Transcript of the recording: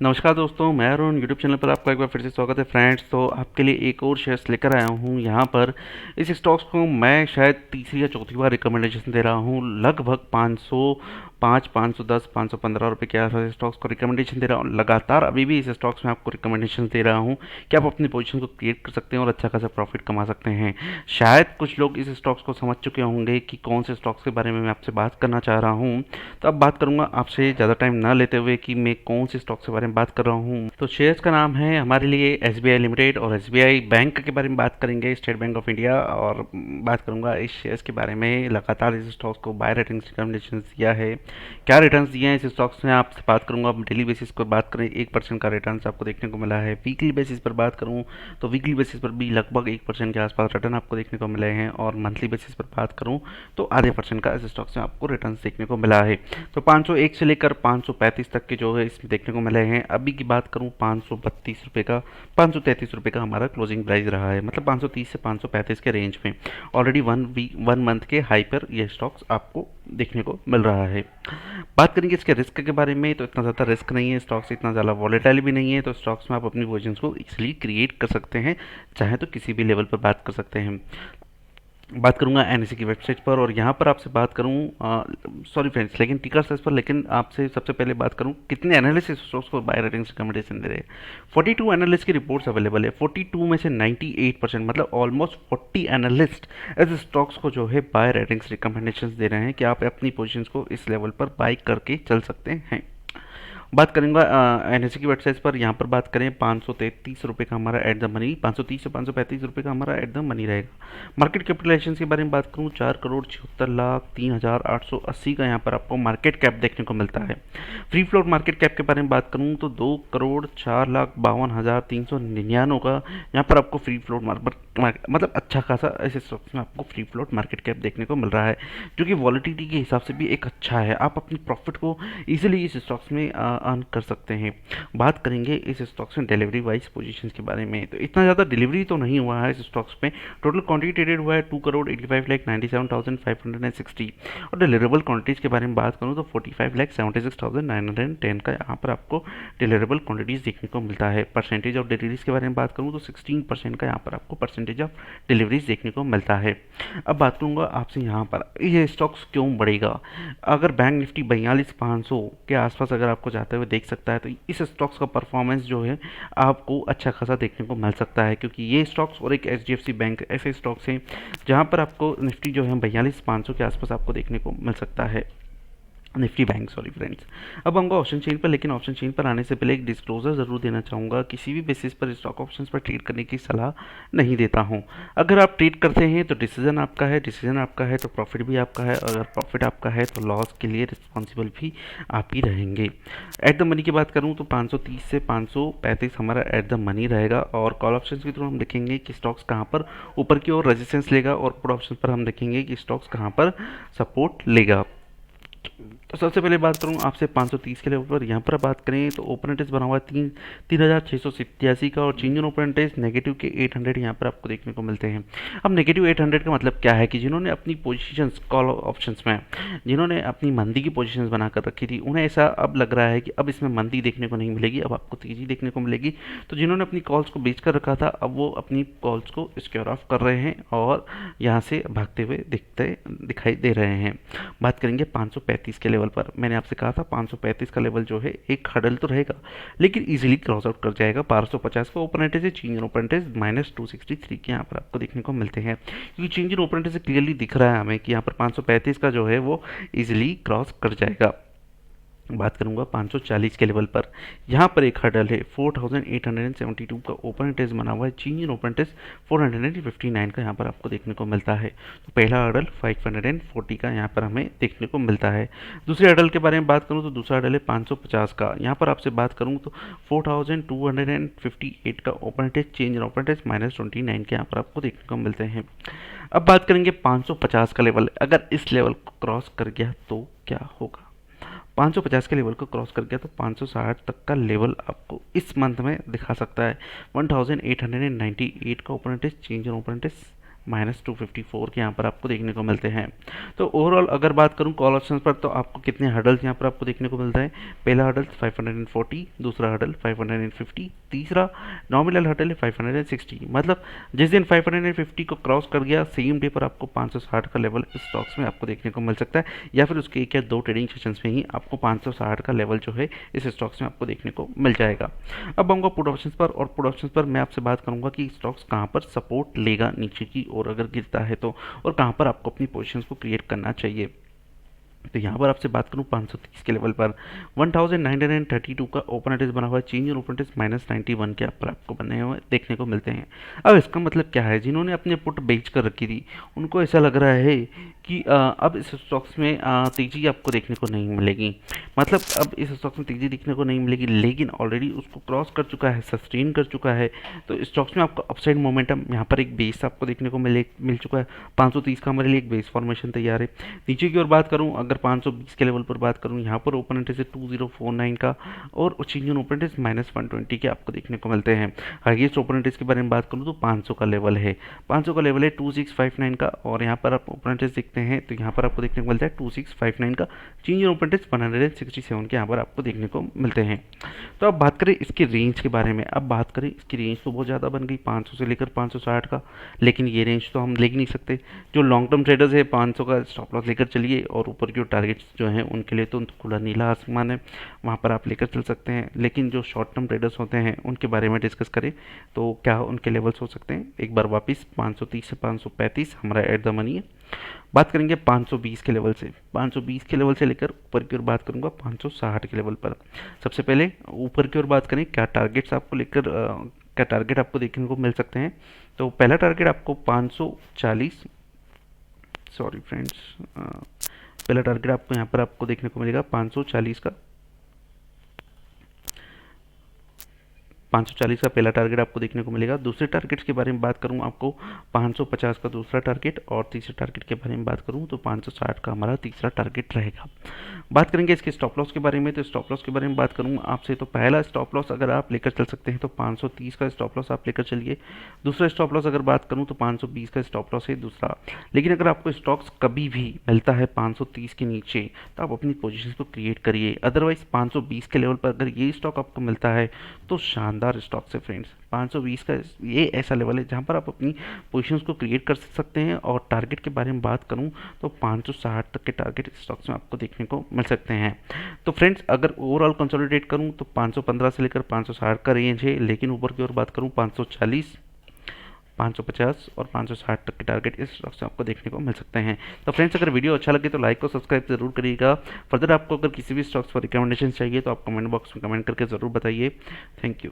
नमस्कार दोस्तों, मैं अरुण यूट्यूब चैनल पर आपका एक बार फिर से स्वागत है फ्रेंड्स। तो आपके लिए एक और शेयर्स लेकर आया हूँ यहाँ पर। इस स्टॉक्स को मैं शायद तीसरी या चौथी बार रिकमेंडेशन दे रहा हूँ। लगभग 505, 510, 515 रुपये के आसपास स्टॉक्स को रिकमेंडेशन दे रहा हूँ लगातार। अभी भी इस स्टॉक्स में आपको रिकमेंडेशन दे रहा हूँ कि आप अपनी पोजीशन को क्रिएट कर सकते हैं और अच्छा खासा प्रॉफिट कमा सकते हैं। शायद कुछ लोग इस स्टॉक्स को समझ चुके होंगे कि कौन से स्टॉक्स के बारे में मैं आपसे बात करना चाह रहा हूँ। तो अब बात करूंगा आपसे ज़्यादा टाइम ना लेते हुए कि मैं कौन से स्टॉक्स के बारे में बात कर रहा हूँ। तो शेयर्स का नाम है हमारे लिए एसबीआई लिमिटेड, और एसबीआई बैंक के बारे में बात करेंगे, स्टेट बैंक ऑफ इंडिया। और बात करूंगा इस शेयर्स के बारे में। लगातार इस स्टॉक्स को बाय रेटिंग्स रिकमेंडेशन दिया है, क्या रिटर्न्स दिए हैं इस स्टॉक्स में आपसे बात करूंगा। डेली बेसिस पर बात करें 1% का रिटर्न आपको देखने को मिला है। वीकली बेसिस पर बात करूं तो वीकली बेसिस पर भी लगभग 1% के आसपास रिटर्न आपको देखने को मिले हैं, और मंथली बेसिस पर बात करूं तो आधे % का इस स्टॉक्स में आपको रिटर्न देखने को मिला है। तो 501 से लेकर 535 तक के जो है इसमें देखने को मिले हैं। अभी की बात करूं 532 रुपये का, 533 रुपये का हमारा क्लोजिंग प्राइस रहा है, मतलब 530 से 535 के रेंज में। ऑलरेडी वन मंथ के हाई पर ये स्टॉक्स आपको देखने को मिल रहा है। बात करेंगे इसके रिस्क के बारे में, तो इतना ज़्यादा रिस्क नहीं है स्टॉक्स, इतना ज़्यादा वॉलेटाइल भी नहीं है। तो स्टॉक्स में आप अपनी पोजीशंस को इजीली क्रिएट कर सकते हैं, चाहे तो किसी भी लेवल पर बात कर सकते हैं। बात करूंगा एनएससी की वेबसाइट पर, और यहाँ पर आपसे बात करूँ सॉरी फ्रेंड्स, लेकिन टिकर सर्च पर। लेकिन आपसे सबसे पहले बात करूँ कितने एनालिस्ट स्टॉक्स को बाय रेटिंग्स रिकमेंडेशन दे रहे हैं। 42 एनालिस्ट की रिपोर्ट्स अवेलेबल है। 42 में से 98%, मतलब ऑलमोस्ट 40 एनालिस्ट इस स्टॉक्स को जो है बाय रेटिंग्स रिकमेंडेशन दे रहे हैं कि आप अपनी पोजीशंस को इस लेवल पर बाय करके चल सकते हैं। बात करेंगे एनएससी की वेबसाइट पर। यहाँ पर बात करें 533 रुपये का हमारा एट द मनी, 530 से 535 रुपये का हमारा एट द मनी रहेगा। मार्केट कैपिटलाइजेशन के बारे में बात करूँ 4,76,03,880 का यहाँ पर आपको मार्केट कैप देखने को मिलता है। फ्री फ्लोट मार्केट कैप के बारे में बात करूँ तो 2,04,52,399 का यहाँ पर आपको फ्री फ्लोट मतलब अच्छा खासा ऐसे स्टॉक्स में आपको फ्री फ्लोट मार्केट कैप देखने को मिल रहा है, जो कि वॉलिटिलिटी के हिसाब से भी एक अच्छा है। आप अपनी प्रॉफिट को इजीली इस स्टॉक्स में अर्न कर सकते हैं। बात करेंगे इस स्टॉक्स में डिलीवरी वाइज पोजीशंस के बारे में, तो इतना ज़्यादा डिलीवरी तो नहीं हुआ है इस स्टॉक्स में। टोटल क्वांटिटी ट्रेडेड हुआ है 2,85,97,560, और डिलीवरेबल क्वांटिटीज़ के बारे में बात करूँ तो 45,76,910 का यहाँ पर आपको डिलीवरेबल क्वांटिटीज़ देखने को मिलता है। परसेंटेज ऑफ डिलीवरीज के बारे में बात करूँ तो 16% का यहाँ पर आपको परसेंटेज ऑफ डिलीवरीज देखने को मिलता है। अब बात करूँगा आपसे यहाँ पर ये स्टॉक्स क्यों बढ़ेगा। अगर बैंक निफ्टी 42,500 के आसपास अगर आपको जाते हुए देख सकता है, तो इस स्टॉक्स का परफॉर्मेंस जो है आपको अच्छा खासा देखने को मिल सकता है, क्योंकि ये स्टॉक्स और एक एचडीएफसी बैंक ऐसे स्टॉक्स हैं जहां पर आपको निफ्टी जो है 42,500 के आसपास आपको देखने को मिल सकता है। Nifty bank, sorry friends. अब आऊँगा ऑप्शन चेन पर, लेकिन ऑप्शन चेन पर आने से पहले एक डिस्क्लोजर ज़रूर देना चाहूँगा। किसी भी बेसिस पर स्टॉक ऑप्शंस पर ट्रेड करने की सलाह नहीं देता हूँ। अगर आप ट्रेड करते हैं तो डिसीजन आपका है, डिसीजन आपका है तो प्रॉफिट भी आपका है, और अगर प्रॉफिट आपका है तो लॉस के लिए रिस्पॉन्सिबल भी आप ही रहेंगे। एट द मनी की बात करूँ तो 530 से 535 हमारा एट द मनी रहेगा, और कॉल ऑप्शन के थ्रू हम देखेंगे कि स्टॉक्स कहाँ पर ऊपर की ओर रेजिस्टेंस लेगा, और पुट ऑप्शन पर हम देखेंगे कि स्टॉक्स कहाँ पर सपोर्ट लेगा। तो सबसे पहले बात करूं आपसे 530 के लेवल पर। यहाँ पर बात करें तो ओपन इंटरेस्ट बना हुआ है 3,687 का, और change in open interest negative के 800 यहाँ पर आपको देखने को मिलते हैं। अब नेगेटिव 800 का मतलब क्या है कि जिन्होंने अपनी पोजीशंस कॉल ऑप्शंस में, जिन्होंने अपनी मंदी की पोजीशंस बनाकर रखी थी, उन्हें ऐसा अब लग रहा है कि अब इसमें मंदी देखने को नहीं मिलेगी, अब आपको तेज़ी देखने को मिलेगी। तो जिन्होंने अपनी कॉल्स को बेच कर रखा था, अब वो अपनी कॉल्स को स्क्योर ऑफ कर रहे हैं और यहाँ से भागते हुए दिखाई दे रहे हैं। बात करेंगे 535 के लेवल पर। मैंने आपसे कहा था 535 का लेवल जो है एक हडल तो रहेगा, लेकिन इजीली क्रॉस आउट कर जाएगा। 1250 का ओपन इंटरेस्ट है, चेंज इन ओपन इंटरेस्ट -263 के यहाँ पर आपको देखने को मिलते हैं, क्योंकि चेंज इन ओपन इंटरेस्ट से क्लियरली दिख रहा है हमें कि यहाँ पर 535 का जो है वो इजीली क्रॉस कर जाएगा। बात करूंगा 540 के लेवल पर। यहाँ पर एक हर्डल है 4872 का ओपन इंटरेस्ट बना हुआ है, चेंज इन ओपन इंटरेस्ट 459 का यहाँ पर आपको देखने को मिलता है। तो पहला हर्डल 540 का यहाँ पर हमें देखने को मिलता है। दूसरे हर्डल के बारे में बात करूँ तो दूसरा हर्डल है 550 का। यहाँ पर आपसे बात करूँ तो 4258 का open interest, change in open interest -29 के यहाँ पर आपको देखने को मिलते हैं। अब बात करेंगे 550 का लेवल। अगर इस लेवल को क्रॉस कर गया तो क्या होगा। 550 के लेवल को क्रॉस कर गया तो 560 तक का लेवल आपको इस मंथ में दिखा सकता है। 1898 का open interest, change in open interest -254 के यहाँ पर आपको देखने को मिलते हैं। तो ओवरऑल अगर बात करूँ कॉल ऑप्शन पर, तो आपको कितने हर्डल्स यहाँ पर आपको देखने को मिलता है। पहला हर्डल 540, दूसरा हर्डल 550, तीसरा नॉमिनल हर्डल है 560। मतलब जिस दिन 550 को क्रॉस कर गया, सेम डे पर आपको 560 का लेवल इस स्टॉक्स में आपको देखने को मिल सकता है, या फिर उसके एक या दो ट्रेडिंग सेशंस में ही आपको 560 का लेवल जो है इस स्टॉक्स में आपको देखने को मिल जाएगा। अब आऊँगा पुट ऑप्शन पर, और पुट ऑप्शन पर मैं आपसे बात करूंगा कि स्टॉक्स कहाँ पर सपोर्ट लेगा नीचे की ओर अगर गिरता है तो, और कहाँ पर आपको अपनी पोजीशंस को क्रिएट करना चाहिए। तो यहाँ पर आपसे बात करूँ 530 के लेवल पर 1932 का ओपन एड्रेस बना हुआ है, चेंज इन ओपन एड्रेस -91 के पर आपको बने हुए देखने को मिलते हैं। अब इसका मतलब क्या है, जिन्होंने अपने पुट बेच कर रखी थी उनको ऐसा लग रहा है कि अब इस स्टॉक्स में तेज़ी आपको देखने को नहीं मिलेगी। मतलब अब इस स्टॉक्स में तेज़ी देखने को नहीं मिलेगी, लेकिन ऑलरेडी उसको क्रॉस कर चुका है, सस्टेन कर चुका है। तो स्टॉक्स में आपको अपसाइड मोमेंटम, यहाँ पर एक बेस आपको देखने को मिल चुका है। 530 का हमारे लिए एक बेस फॉर्मेशन तैयार है। नीचे की ओर बात करूँ, अगर 520 के लेवल पर बात करूँ, यहाँ पर ओपन इंटरेस्ट है 2049 का, और चेंज इन ओपन इंटरेस्ट -120 के आपको देखने को मिलते हैं। हाईएस्ट ओपन इंटरेस्ट के बारे में बात करूँ तो 500 का लेवल है, 500 का लेवल है 2659 का, और यहाँ पर आप ओपन इंटरेस्ट देखते हैं तो यहाँ पर आपको देखने को मिलता है 2659 का, चेंज इन ओपन इंटरेस्ट 167 के यहाँ पर आपको देखने को मिलते हैं। तो अब बात करें इसकी रेंज के बारे में, अब बात करें इसकी रेंज तो बहुत ज़्यादा बन गई 500 से लेकर 560 का, लेकिन ये रेंज तो हम ले ही नहीं सकते। जो लॉन्ग टर्म ट्रेडर्स है 500 का स्टॉप लॉस लेकर चलिए, और ऊपर जो टारगेट्स जो हैं उनके लिए तो खुला नीला आसमान है, वहाँ पर आप लेकर चल सकते हैं। लेकिन जो शॉर्ट टर्म ट्रेडर्स होते हैं उनके बारे में डिस्कस करें तो क्या उनके लेवल्स हो सकते हैं। एक बार वापस 530 से 535 हमारा एट द मनी है। बात करेंगे 520 के लेवल से, 520 के लेवल से लेकर ऊपर की ओर बात करूंगा 560 के लेवल पर। सबसे पहले ऊपर की ओर बात करें, क्या टारगेट्स आपको लेकर क्या टारगेट आपको देखने को मिल सकते हैं। तो पहला टारगेट आपको 540, सॉरी फ्रेंड्स, पहला टारगेट आपको यहाँ पर आपको देखने को मिलेगा 540 का, 540 का पहला टारगेट आपको देखने को मिलेगा। दूसरे टारगेट्स के बारे में बात करूं आपको 550 का दूसरा टारगेट, और तीसरे टारगेट के बारे में बात करूं तो 560 का हमारा तीसरा टारगेट रहेगा। बात करेंगे इसके स्टॉप लॉस के बारे में, तो स्टॉप लॉस के बारे में बात करूं आपसे तो पहला स्टॉप लॉस अगर आप लेकर चल सकते हैं तो 530 का स्टॉप लॉस आप लेकर चलिए। दूसरा स्टॉप लॉस अगर बात करूं तो 520 का स्टॉप लॉस है दूसरा। लेकिन अगर आपको स्टॉक्स कभी भी मिलता है 530 के नीचे तो आप अपनी पोजीशन को क्रिएट करिए, अदरवाइज 520 के लेवल पर अगर ये स्टॉक आपको मिलता है तो शानदार स्टॉक से फ्रेंड्स। 520 का ये ऐसा लेवल है जहां पर आप अपनी पोजीशंस को क्रिएट कर सकते हैं। और टारगेट के बारे में बात करूं तो 560 तक के टारगेट स्टॉक्स में आपको देखने को मिल सकते हैं। तो फ्रेंड्स अगर ओवरऑल कंसोलिडेट करूं तो 515 से लेकर 560 का रेंज है, लेकिन ऊपर की ओर बात करूं 540, 550 और 560 तक के टारगेट इस स्टॉक से आपको देखने को मिल सकते हैं। तो फ्रेंड्स अगर वीडियो अच्छा लगे तो लाइक और सब्सक्राइब जरूर करिएगा। फर्दर आपको अगर किसी भी स्टॉक्स पर रिकमेंडेशन चाहिए तो आप कमेंट बॉक्स में कमेंट करके ज़रूर बताइए। Thank you.